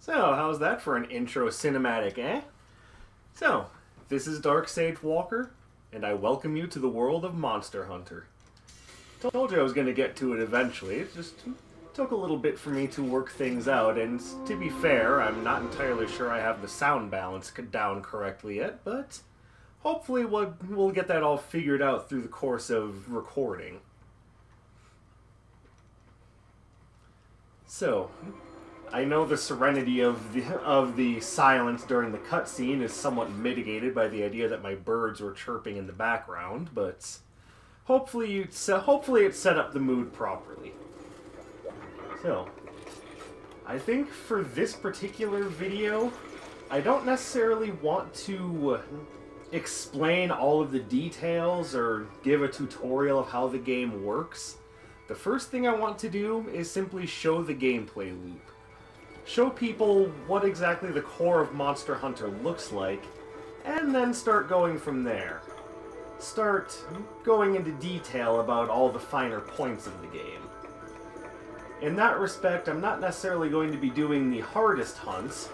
So, how's that for an intro cinematic, eh? So, this is Dark Sage Walker, and I welcome you to the world of Monster Hunter. Told you I was going to get to it eventually. It just took a little bit for me to work things out, and to be fair, I'm not entirely sure I have the sound balance down correctly yet, but hopefully we'll get that all figured out through the course of recording. So, I know the serenity of the silence during the cutscene is somewhat mitigated by the idea that my birds were chirping in the background, but hopefully it set up the mood properly. So, I think for this particular video, I don't necessarily want to explain all of the details or give a tutorial of how the game works. The first thing I want to do is simply show the gameplay loop. Show people what exactly the core of Monster Hunter looks like, and then start going from there. Start going into detail about all the finer points of the game. In that respect, I'm not necessarily going to be doing the hardest hunts,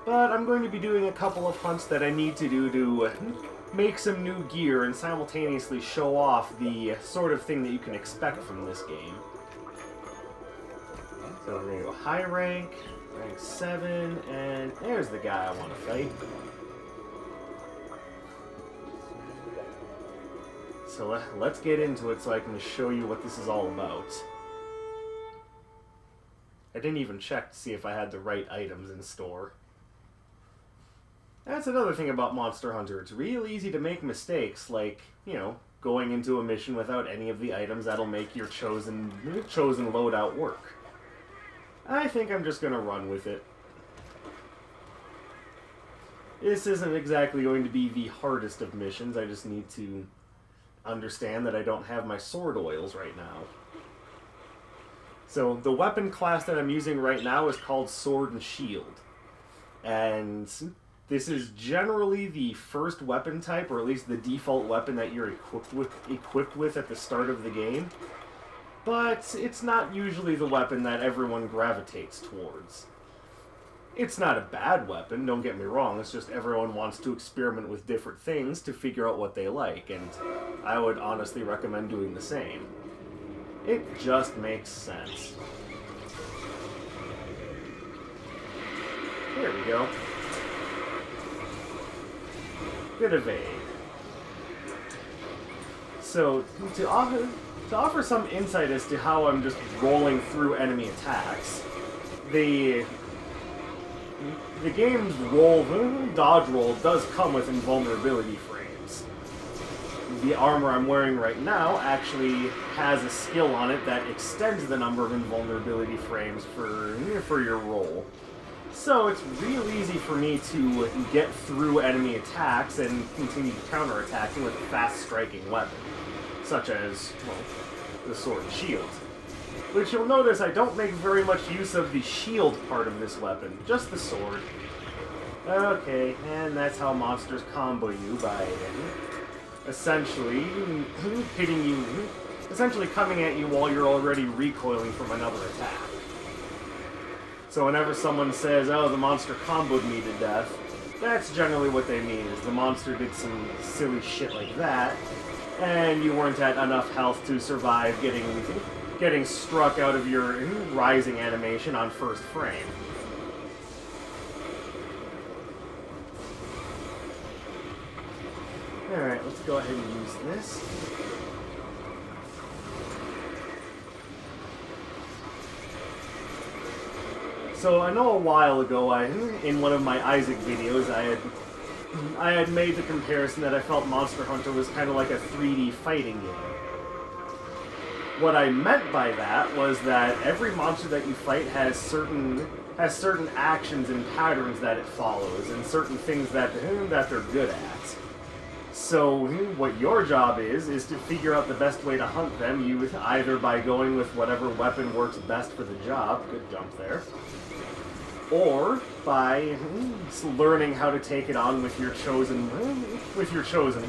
but I'm going to be doing a couple of hunts that I need to do to make some new gear and simultaneously show off the sort of thing that you can expect from this game. So we're going to go high rank, rank 7, and there's the guy I want to fight. So let's get into it so I can show you what this is all about. I didn't even check to see if I had the right items in store. That's another thing about Monster Hunter. It's real easy to make mistakes, like, going into a mission without any of the items that'll make your chosen loadout work. I think I'm just going to run with it. This isn't exactly going to be the hardest of missions. I just need to understand that I don't have my sword oils right now. So the weapon class that I'm using right now is called Sword and Shield. And this is generally the first weapon type, or at least the default weapon that you're equipped with at the start of the game. But it's not usually the weapon that everyone gravitates towards. It's not a bad weapon, don't get me wrong, it's just everyone wants to experiment with different things to figure out what they like, and I would honestly recommend doing the same. It just makes sense. There we go. Good evade. So, to offer some insight as to how I'm just rolling through enemy attacks, the game's dodge roll does come with invulnerability frames. The armor I'm wearing right now actually has a skill on it that extends the number of invulnerability frames for your roll. So it's real easy for me to get through enemy attacks and continue counterattacking with a fast-striking weapon, such as, the Sword and Shield. Which you'll notice I don't make very much use of the shield part of this weapon, just the sword. Okay, and that's how monsters combo you by essentially hitting you, essentially coming at you while you're already recoiling from another attack. So whenever someone says, oh, the monster comboed me to death, that's generally what they mean, is the monster did some silly shit like that, and you weren't at enough health to survive getting struck out of your rising animation on first frame. Alright, let's go ahead and use this. So I know a while ago, in one of my Isaac videos, I had made the comparison that I felt Monster Hunter was kind of like a 3D fighting game. What I meant by that was that every monster that you fight has certain actions and patterns that it follows, and certain things that they're good at. So what your job is to figure out the best way to hunt them, either by going with whatever weapon works best for the job, good jump there, or by learning how to take it on with your chosen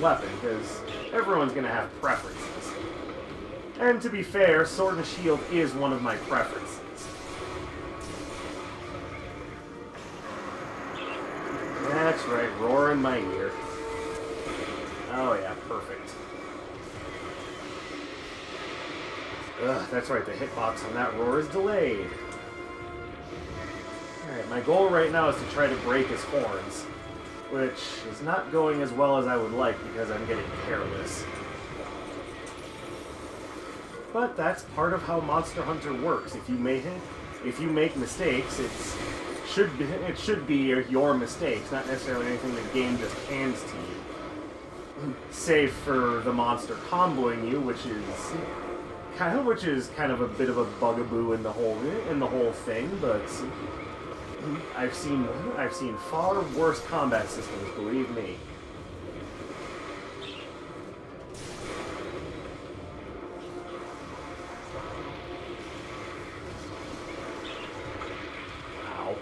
weapon, because everyone's going to have preferences. And to be fair, Sword and Shield is one of my preferences. That's right, roar in my ear. Oh yeah, perfect. Ugh, that's right, the hitbox on that roar is delayed. Alright, my goal right now is to try to break his horns, which is not going as well as I would like because I'm getting careless. But that's part of how Monster Hunter works. If you make mistakes, it should be your mistakes, not necessarily anything the game just hands to you. Save for the monster comboing you, which is kind of a bit of a bugaboo in the whole thing, but I've seen far worse combat systems, believe me. Ow.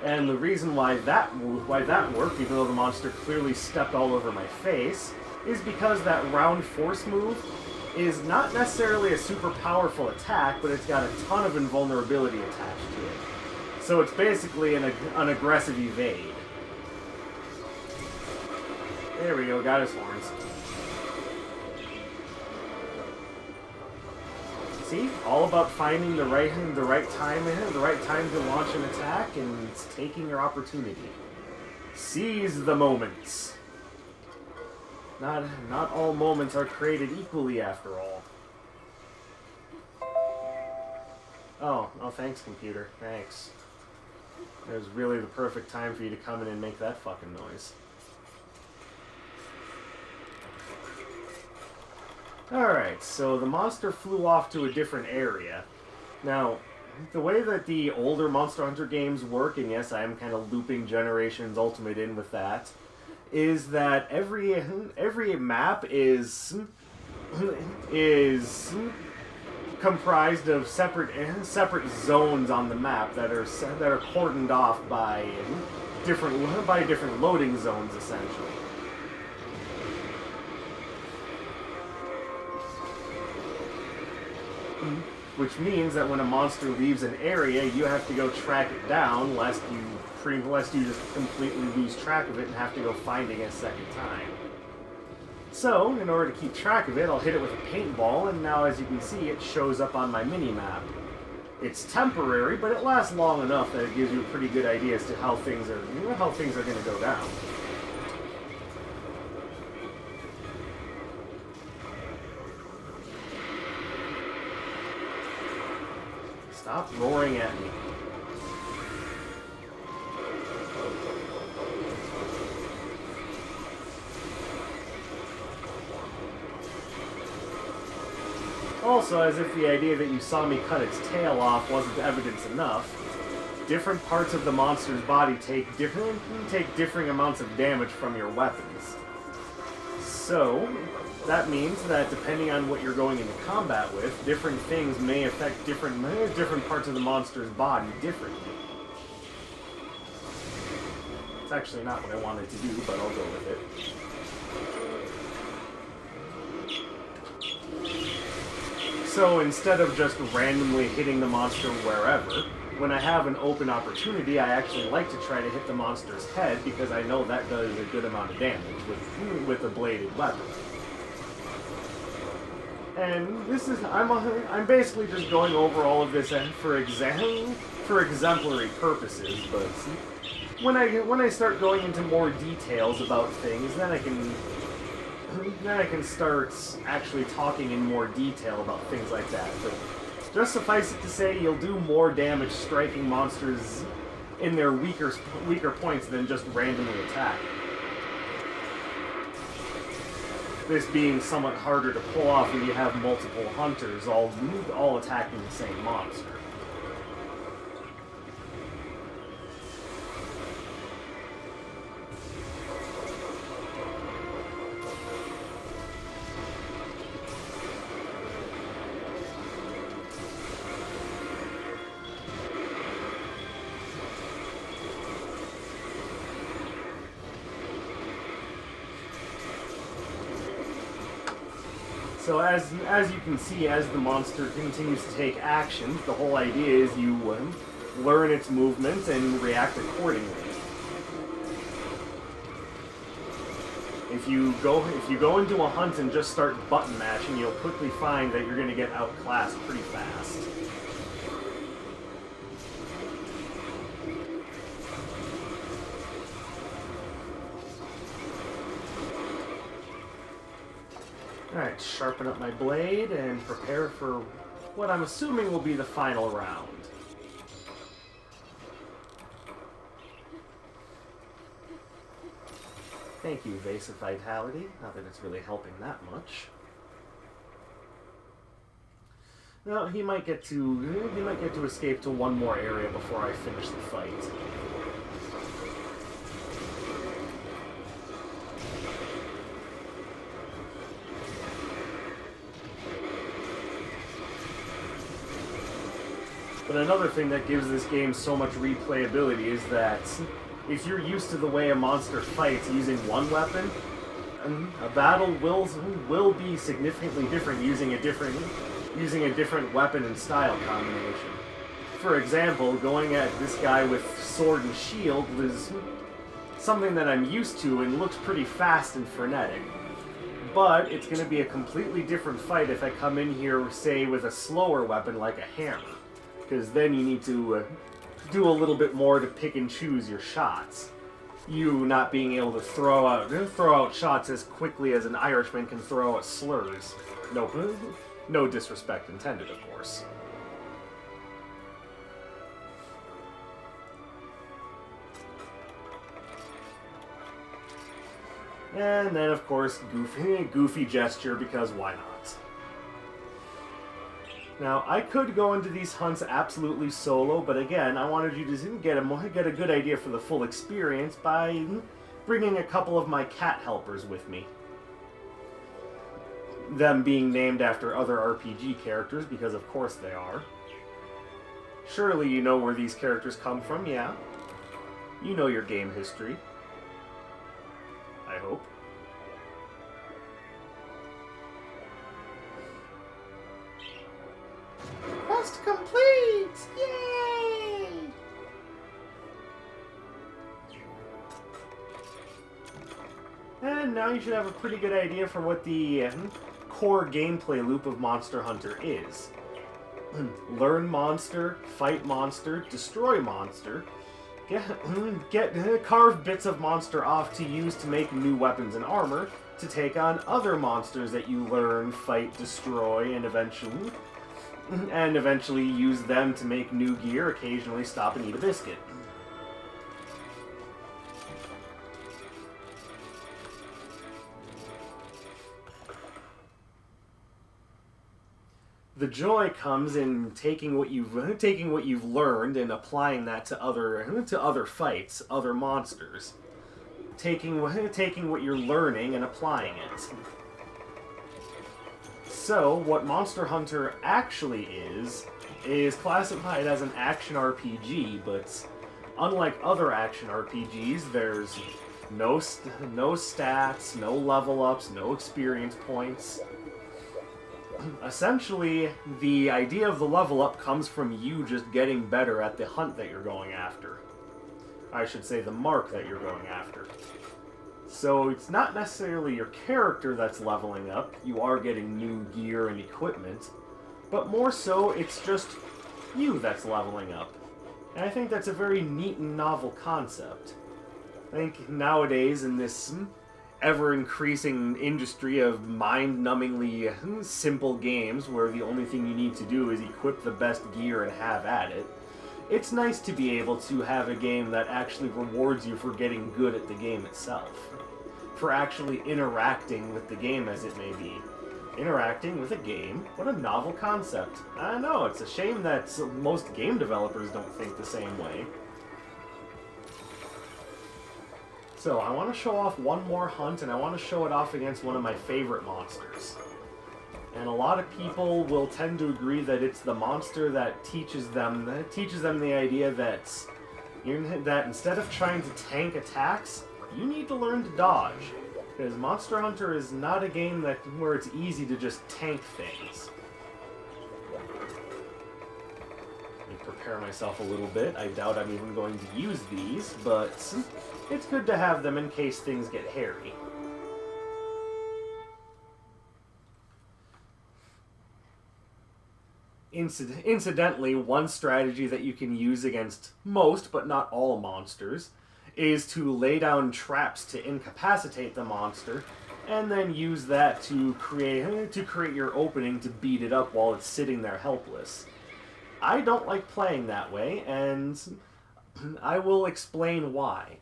And the reason why that worked, even though the monster clearly stepped all over my face, is because that round force move is not necessarily a super powerful attack, but it's got a ton of invulnerability attached to it. So it's basically an aggressive evade. There we go, got his horns. See, all about finding the right time to launch an attack and taking your opportunity. Seize the moments. Not all moments are created equally, after all. Oh, thanks, computer. Thanks. It was really the perfect time for you to come in and make that fucking noise. Alright, so the monster flew off to a different area. Now, the way that the older Monster Hunter games work, and yes, I am kind of looping Generations Ultimate in with that, is that every map is comprised of separate zones on the map that are cordoned off by different loading zones, essentially. Which means that when a monster leaves an area, you have to go track it down, lest you just completely lose track of it and have to go find it a second time. So, in order to keep track of it, I'll hit it with a paintball, and now, as you can see, it shows up on my mini-map. It's temporary, but it lasts long enough that it gives you a pretty good idea as to how things are going to go down. Stop roaring at me. Also, as if the idea that you saw me cut its tail off wasn't evidence enough, different parts of the monster's body take differing amounts of damage from your weapons. So, that means that depending on what you're going into combat with, different things may affect different parts of the monster's body differently. It's actually not what I wanted to do, but I'll go with it. So instead of just randomly hitting the monster wherever, when I have an open opportunity, I actually like to try to hit the monster's head because I know that does a good amount of damage with a bladed weapon. And this is, I'm basically just going over all of this for exemplary purposes, but when I start going into more details about things, then I can start actually talking in more detail about things like that. But just suffice it to say, you'll do more damage striking monsters in their weaker points than just randomly attacking. This being somewhat harder to pull off when you have multiple hunters all attacking the same monster. So as you can see, as the monster continues to take action, the whole idea is you learn its movements and react accordingly. If you go into a hunt and just start button mashing, you'll quickly find that you're going to get outclassed pretty fast. Alright, sharpen up my blade and prepare for what I'm assuming will be the final round. Thank you, Vase of Vitality. Not that it's really helping that much. No, he might get to escape to one more area before I finish the fight. But another thing that gives this game so much replayability is that if you're used to the way a monster fights using one weapon, a battle will be significantly different using a different weapon and style combination. For example, going at this guy with sword and shield is something that I'm used to and looks pretty fast and frenetic. But it's going to be a completely different fight if I come in here, say, with a slower weapon like a hammer. Because then you need to do a little bit more to pick and choose your shots. You not being able to throw out shots as quickly as an Irishman can throw out slurs. No disrespect intended, of course. And then, of course, goofy gesture, because why not? Now, I could go into these hunts absolutely solo, but again, I wanted you to get a good idea for the full experience by bringing a couple of my cat helpers with me. Them being named after other RPG characters, because of course they are. Surely you know where these characters come from, yeah? You know your game history. I hope. Quest complete! Yay! And now you should have a pretty good idea for what the core gameplay loop of Monster Hunter is. Learn monster, fight monster, destroy monster, carve bits of monster off to use to make new weapons and armor, to take on other monsters that you learn, fight, destroy, and eventually use them to make new gear, occasionally stop and eat a biscuit. The joy comes in taking what you've learned and applying that to other fights, other monsters. Taking what you're learning and applying it. So, what Monster Hunter actually is classified as an action RPG, but unlike other action RPGs, there's no stats, no level ups, no experience points. Essentially, the idea of the level up comes from you just getting better at the hunt that you're going after. I should say the mark that you're going after. So it's not necessarily your character that's leveling up, you are getting new gear and equipment, but more so it's just you that's leveling up. And I think that's a very neat and novel concept. I think nowadays in this ever-increasing industry of mind-numbingly simple games where the only thing you need to do is equip the best gear and have at it, it's nice to be able to have a game that actually rewards you for getting good at the game itself. For actually interacting with the game as it may be. Interacting with a game? What a novel concept. I know, it's a shame that most game developers don't think the same way. So, I want to show off one more hunt, and I want to show it off against one of my favorite monsters. And a lot of people will tend to agree that it's the monster that teaches them the idea that instead of trying to tank attacks, you need to learn to dodge. Because Monster Hunter is not a game where it's easy to just tank things. Let me prepare myself a little bit. I doubt I'm even going to use these, but it's good to have them in case things get hairy. Incidentally, one strategy that you can use against most, but not all monsters, is to lay down traps to incapacitate the monster, and then use that to create your opening to beat it up while it's sitting there helpless. I don't like playing that way, and I will explain why.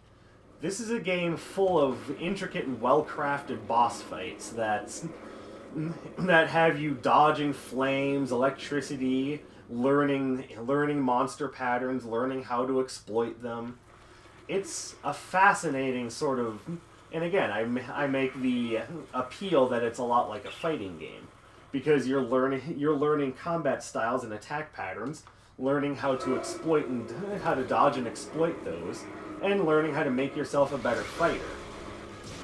This is a game full of intricate and well-crafted boss fights that have you dodging flames, electricity, learning monster patterns, learning how to exploit them. It's a fascinating sort of, and again, I make the appeal that it's a lot like a fighting game, because you're learning combat styles and attack patterns, learning how to exploit and how to dodge and exploit those, and learning how to make yourself a better fighter.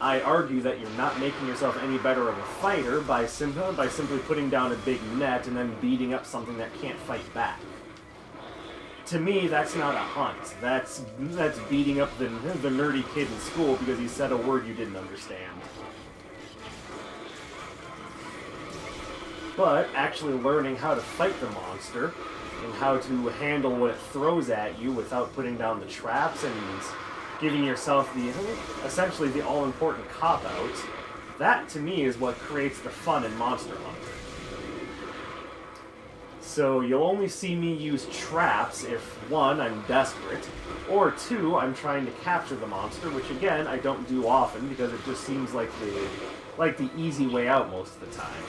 I argue that you're not making yourself any better of a fighter by simply putting down a big net and then beating up something that can't fight back. To me, that's not a hunt. That's beating up the nerdy kid in school because he said a word you didn't understand. But actually learning how to fight the monster and how to handle what it throws at you without putting down the traps and giving yourself essentially the all-important cop-out, that to me is what creates the fun in Monster Hunter. So you'll only see me use traps if, one, I'm desperate, or two, I'm trying to capture the monster, which again, I don't do often because it just seems like the easy way out most of the time.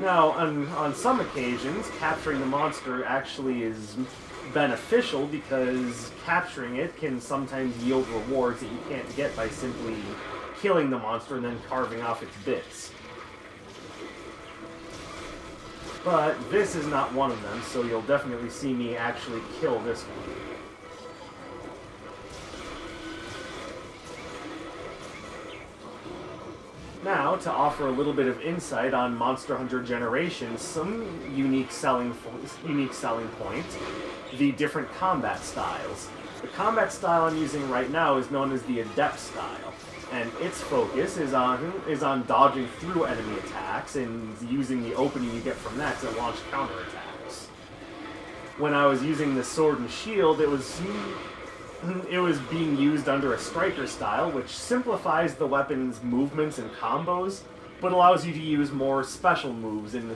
Now, on some occasions, capturing the monster actually is beneficial because capturing it can sometimes yield rewards that you can't get by simply killing the monster and then carving off its bits. But this is not one of them, so you'll definitely see me actually kill this one. Now, to offer a little bit of insight on Monster Hunter Generations, some unique selling point, the different combat styles. The combat style I'm using right now is known as the Adept style, and its focus is on dodging through enemy attacks and using the opening you get from that to launch counterattacks. When I was using the Sword and Shield, it was being used under a striker style, which simplifies the weapon's movements and combos, but allows you to use more special moves in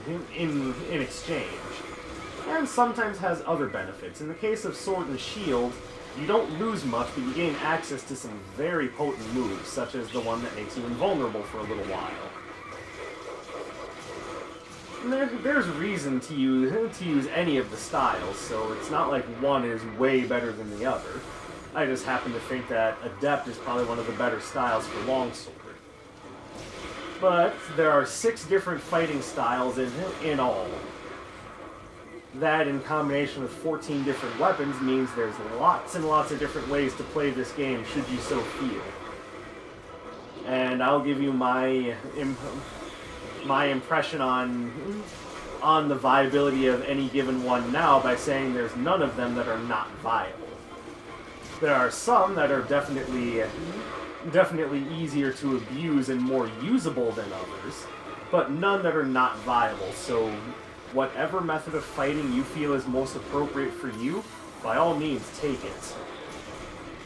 exchange. And sometimes has other benefits. In the case of Sword and Shield, you don't lose much, but you gain access to some very potent moves, such as the one that makes you invulnerable for a little while. And there's reason to use any of the styles, so it's not like one is way better than the other. I just happen to think that Adept is probably one of the better styles for Longsword. But there are 6 different fighting styles in all. That, in combination with 14 different weapons, means there's lots and lots of different ways to play this game, should you so feel. And I'll give you my impression on the viability of any given one now by saying there's none of them that are not viable. There are some that are definitely easier to abuse and more usable than others, but none that are not viable, so whatever method of fighting you feel is most appropriate for you, by all means, take it.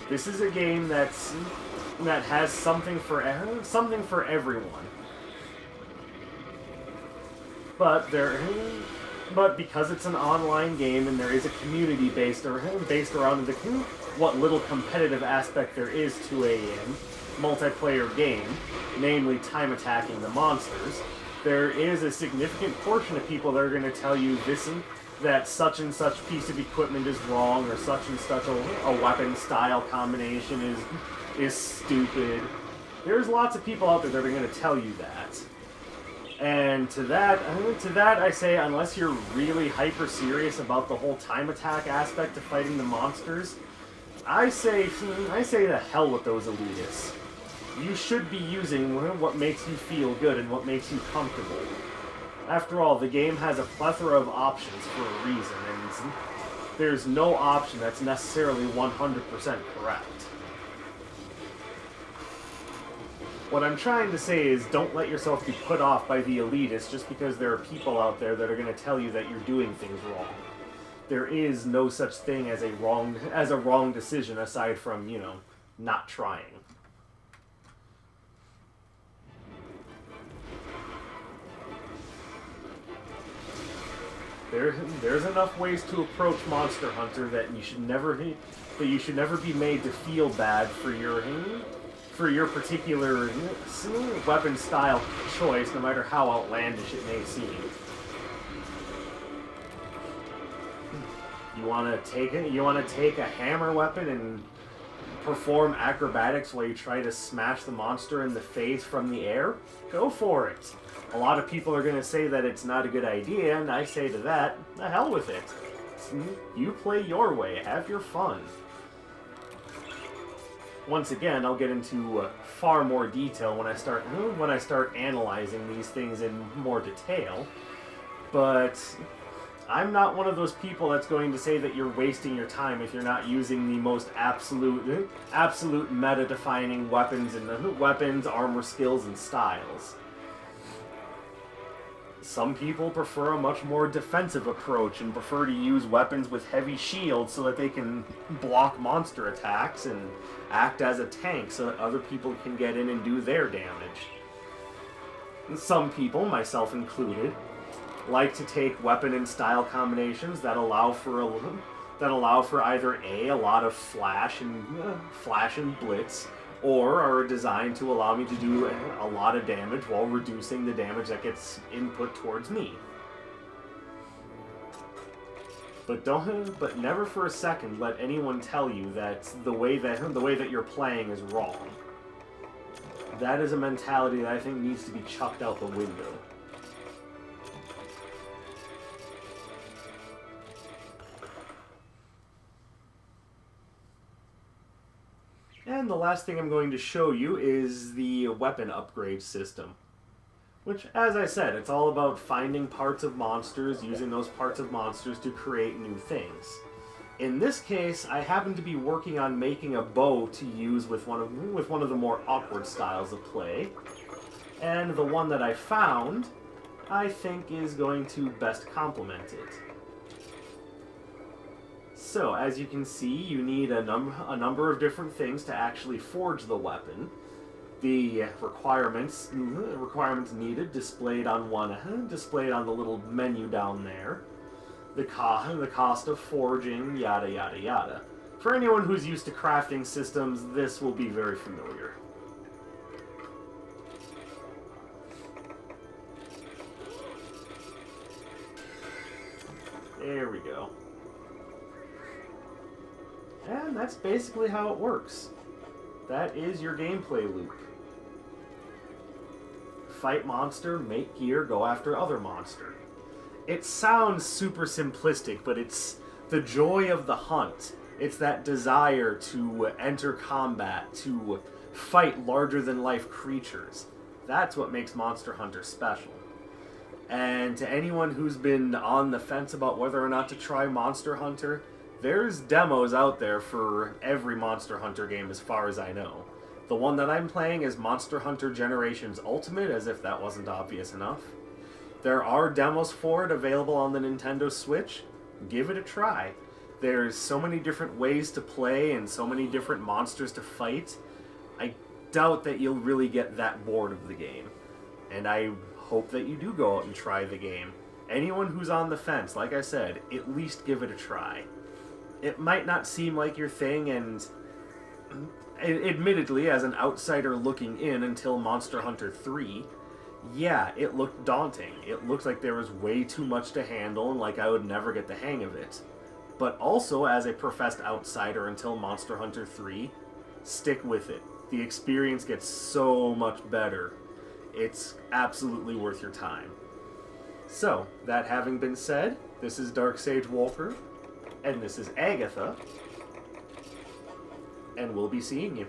This is a game that has something for everyone. But because it's an online game and there is a community based around what little competitive aspect there is to a multiplayer game, namely time attacking the monsters, there is a significant portion of people that are going to tell you that such and such piece of equipment is wrong, or such and such a weapon style combination is stupid. There's lots of people out there that are going to tell you that. And to that I say, unless you're really hyper serious about the whole time attack aspect of fighting the monsters, I say the hell with those elitists. You should be using what makes you feel good and what makes you comfortable. After all, the game has a plethora of options for a reason, and there's no option that's necessarily 100% correct. What I'm trying to say is don't let yourself be put off by the elitists just because there are people out there that are going to tell you that you're doing things wrong. There is no such thing as a wrong decision aside from, not trying. There's enough ways to approach Monster Hunter that you should never be made to feel bad for your particular weapon style choice, no matter how outlandish it may seem. You want to take a hammer weapon and perform acrobatics while you try to smash the monster in the face from the air? Go for it. A lot of people are going to say that it's not a good idea, and I say to that, the hell with it. You play your way, have your fun. Once again, I'll get into far more detail when I start analyzing these things in more detail, but I'm not one of those people that's going to say that you're wasting your time if you're not using the most absolute meta-defining weapons, armor skills, and styles. Some people prefer a much more defensive approach and prefer to use weapons with heavy shields so that they can block monster attacks and act as a tank so that other people can get in and do their damage. Some people, myself included, like to take weapon and style combinations that allow for either a lot of flash and blitz, or are designed to allow me to do a lot of damage while reducing the damage that gets input towards me. But never for a second let anyone tell you that the way that you're playing is wrong. That is a mentality that I think needs to be chucked out the window. And the last thing I'm going to show you is the weapon upgrade system. Which, as I said, it's all about finding parts of monsters, using those parts of monsters to create new things. In this case, I happen to be working on making a bow to use with one of the more awkward styles of play. And the one that I found, I think is going to best complement it. So, as you can see, you need a number of different things to actually forge the weapon. The requirements needed displayed on the little menu down there. The cost of forging, yada yada yada. For anyone who's used to crafting systems, this will be very familiar. There we go. And that's basically how it works. That is your gameplay loop. Fight monster, make gear, go after other monster. It sounds super simplistic, but it's the joy of the hunt. It's that desire to enter combat, to fight larger-than-life creatures. That's what makes Monster Hunter special. And to anyone who's been on the fence about whether or not to try Monster Hunter, there's demos out there for every Monster Hunter game as far as I know. The one that I'm playing is Monster Hunter Generations Ultimate, as if that wasn't obvious enough. There are demos for it available on the Nintendo Switch. Give it a try. There's so many different ways to play and so many different monsters to fight. I doubt that you'll really get that bored of the game. And I hope that you do go out and try the game. Anyone who's on the fence, like I said, at least give it a try. It might not seem like your thing, and admittedly, as an outsider looking in until Monster Hunter 3, yeah, it looked daunting. It looked like there was way too much to handle and like I would never get the hang of it. But also, as a professed outsider until Monster Hunter 3, stick with it. The experience gets so much better. It's absolutely worth your time. So, that having been said, this is Dark Sage Walker, and this is Agatha. and we'll be seeing you.